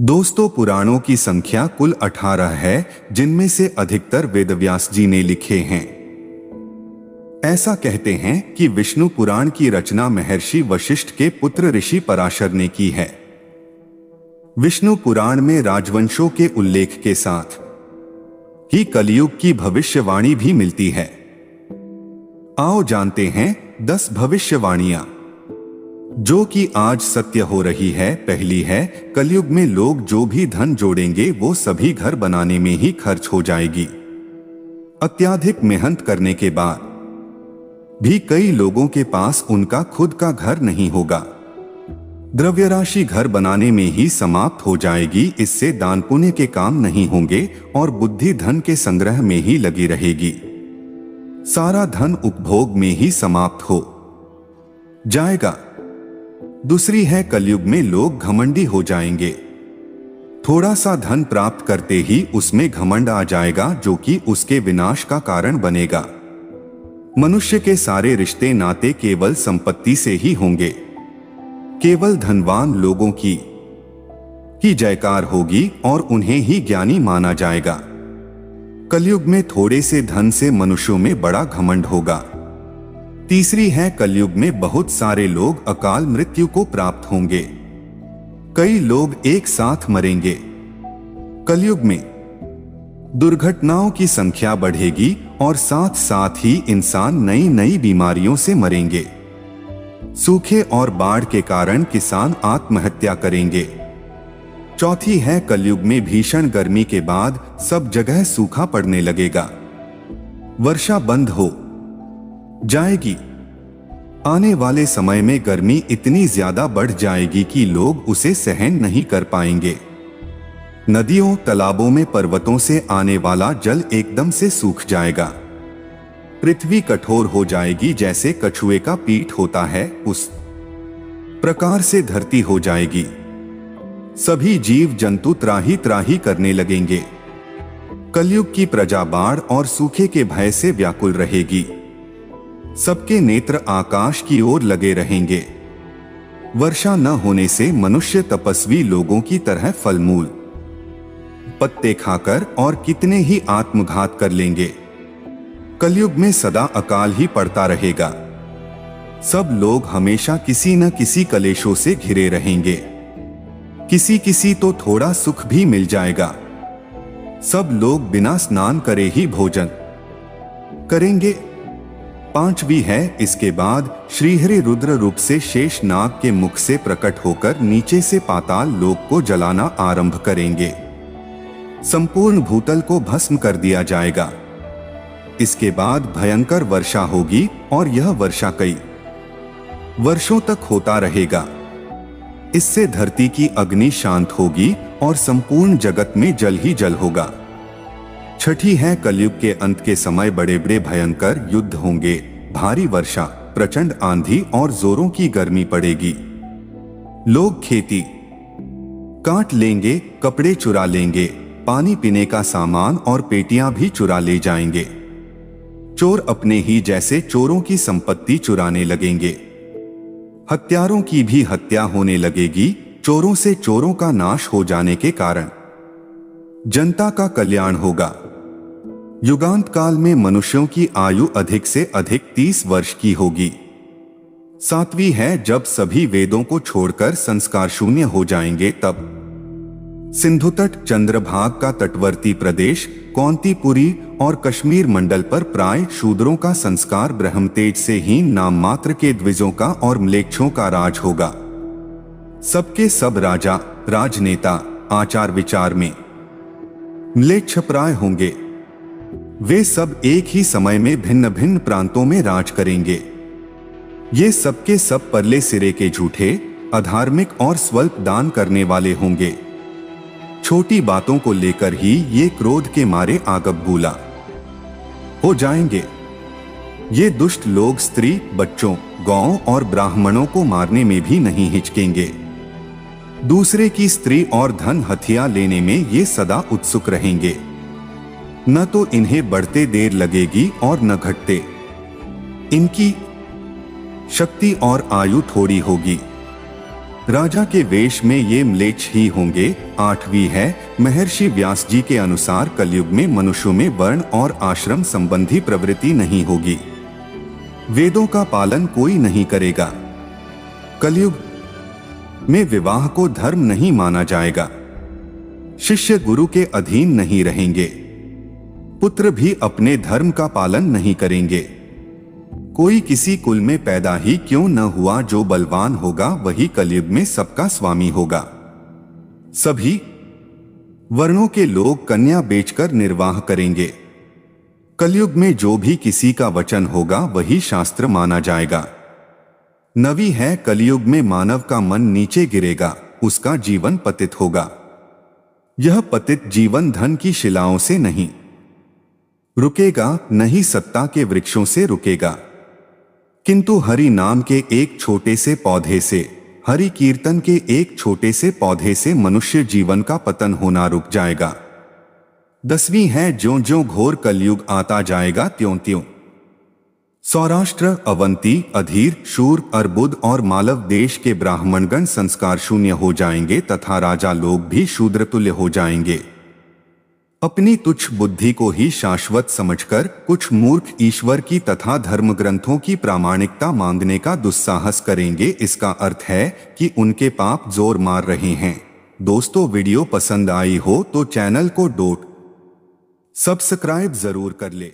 दोस्तों, पुराणों की संख्या कुल 18 है, जिनमें से अधिकतर वेदव्यास जी ने लिखे हैं। ऐसा कहते हैं कि विष्णु पुराण की रचना महर्षि वशिष्ठ के पुत्र ऋषि पराशर ने की है। विष्णु पुराण में राजवंशों के उल्लेख के साथ ही कलयुग की भविष्यवाणी भी मिलती है। आओ जानते हैं 10 भविष्यवाणियां जो कि आज सत्य हो रही है। पहली है, कलयुग में लोग जो भी धन जोड़ेंगे वो सभी घर बनाने में ही खर्च हो जाएगी। अत्यधिक मेहनत करने के बाद भी कई लोगों के पास उनका खुद का घर नहीं होगा। द्रव्य राशि घर बनाने में ही समाप्त हो जाएगी। इससे दान पुण्य के काम नहीं होंगे और बुद्धि धन के संग्रह में ही लगी रहेगी। सारा धन उपभोग में ही समाप्त हो जाएगा। दूसरी है, कलयुग में लोग घमंडी हो जाएंगे। थोड़ा सा धन प्राप्त करते ही उसमें घमंड आ जाएगा, जो कि उसके विनाश का कारण बनेगा। मनुष्य के सारे रिश्ते नाते केवल संपत्ति से ही होंगे। केवल धनवान लोगों की ही जयकार होगी और उन्हें ही ज्ञानी माना जाएगा। कलयुग में थोड़े से धन से मनुष्यों में बड़ा घमंड होगा। तीसरी है, कलयुग में बहुत सारे लोग अकाल मृत्यु को प्राप्त होंगे। कई लोग एक साथ मरेंगे। कलयुग में दुर्घटनाओं की संख्या बढ़ेगी और साथ साथ ही इंसान नई नई बीमारियों से मरेंगे। सूखे और बाढ़ के कारण किसान आत्महत्या करेंगे। चौथी है, कलयुग में भीषण गर्मी के बाद सब जगह सूखा पड़ने लगेगा। वर्षा बंद हो जाएगी। आने वाले समय में गर्मी इतनी ज्यादा बढ़ जाएगी कि लोग उसे सहन नहीं कर पाएंगे। नदियों, तालाबों में पर्वतों से आने वाला जल एकदम से सूख जाएगा। पृथ्वी कठोर हो जाएगी, जैसे कछुए का पीठ होता है उस प्रकार से धरती हो जाएगी। सभी जीव जंतु त्राही त्राही करने लगेंगे। कलयुग की प्रजा बाढ़ और सूखे के भय से व्याकुल रहेगी। सबके नेत्र आकाश की ओर लगे रहेंगे। वर्षा न होने से मनुष्य तपस्वी लोगों की तरह फलमूल पत्ते खाकर और कितने ही आत्मघात कर लेंगे। कलयुग में सदा अकाल ही पड़ता रहेगा। सब लोग हमेशा किसी न किसी कलेशों से घिरे रहेंगे। किसी किसी तो थोड़ा सुख भी मिल जाएगा। सब लोग बिना स्नान करे ही भोजन करेंगे। पांचवी है, इसके बाद श्रीहरि रुद्र रूप से शेष नाग के मुख से प्रकट होकर नीचे से पाताल लोक को जलाना आरंभ करेंगे। संपूर्ण भूतल को भस्म कर दिया जाएगा। इसके बाद भयंकर वर्षा होगी और यह वर्षा कई वर्षों तक होता रहेगा। इससे धरती की अग्नि शांत होगी और संपूर्ण जगत में जल ही जल होगा। छठी है, कलयुग के अंत के समय बड़े बड़े भयंकर युद्ध होंगे। भारी वर्षा, प्रचंड आंधी और जोरों की गर्मी पड़ेगी। लोग खेती काट लेंगे, कपड़े चुरा लेंगे, पानी पीने का सामान और पेटियां भी चुरा ले जाएंगे। चोर अपने ही जैसे चोरों की संपत्ति चुराने लगेंगे। हत्यारों की भी हत्या होने लगेगी। चोरों से चोरों का नाश हो जाने के कारण जनता का कल्याण होगा। युगांत काल में मनुष्यों की आयु अधिक से अधिक 30 वर्ष की होगी। सातवीं है, जब सभी वेदों को छोड़कर संस्कार शून्य हो जाएंगे, तब सिंधु तट, चंद्रभाग का तटवर्ती प्रदेश, कौंतीपुरी और कश्मीर मंडल पर प्राय शूद्रों का संस्कार, ब्रह्मतेज से हीन नाम मात्र के द्विजों का और म्लेच्छों का राज होगा। सबके सब राजा, राजनेता आचार विचार में म्लेच्छप्राय होंगे। वे सब एक ही समय में भिन्न भिन्न प्रांतों में राज करेंगे। ये सबके सब परले सिरे के झूठे, अधार्मिक और स्वल्प दान करने वाले होंगे। छोटी बातों को लेकर ही ये क्रोध के मारे आगबबूला हो जाएंगे। ये दुष्ट लोग स्त्री, बच्चों, गौओं और ब्राह्मणों को मारने में भी नहीं हिचकेंगे। दूसरे की स्त्री और धन हथिया लेने में ये सदा उत्सुक रहेंगे। न तो इन्हें बढ़ते देर लगेगी और न घटते। इनकी शक्ति और आयु थोड़ी होगी। राजा के वेश में ये म्लेच्छ ही होंगे। 8वीं है, महर्षि व्यास जी के अनुसार कलयुग में मनुष्यों में वर्ण और आश्रम संबंधी प्रवृत्ति नहीं होगी। वेदों का पालन कोई नहीं करेगा। कलयुग में विवाह को धर्म नहीं माना जाएगा। शिष्य गुरु के अधीन नहीं रहेंगे। पुत्र भी अपने धर्म का पालन नहीं करेंगे। कोई किसी कुल में पैदा ही क्यों न हुआ, जो बलवान होगा वही कलयुग में सबका स्वामी होगा। सभी वर्णों के लोग कन्या बेचकर निर्वाह करेंगे। कलयुग में जो भी किसी का वचन होगा वही शास्त्र माना जाएगा। 9वीं है, कलयुग में मानव का मन नीचे गिरेगा, उसका जीवन पतित होगा। यह पतित जीवन धन की शिलाओं से नहीं रुकेगा, नहीं सत्ता के वृक्षों से रुकेगा, किंतु हरि नाम के एक छोटे से पौधे से, हरि कीर्तन के एक छोटे से पौधे से मनुष्य जीवन का पतन होना रुक जाएगा। 10वीं है, ज्यों ज्यों घोर कलयुग आता जाएगा त्यों त्यों सौराष्ट्र, अवंती, अधीर, शूर, अर्बुद और मालव देश के ब्राह्मणगण संस्कार शून्य हो जाएंगे तथा राजा लोग भी शूद्रतुल्य हो जाएंगे। अपनी तुच्छ बुद्धि को ही शाश्वत समझकर कुछ मूर्ख ईश्वर की तथा धर्म ग्रंथों की प्रामाणिकता मांगने का दुस्साहस करेंगे। इसका अर्थ है कि उनके पाप जोर मार रहे हैं। दोस्तों, वीडियो पसंद आई हो तो चैनल को सब्सक्राइब जरूर कर ले।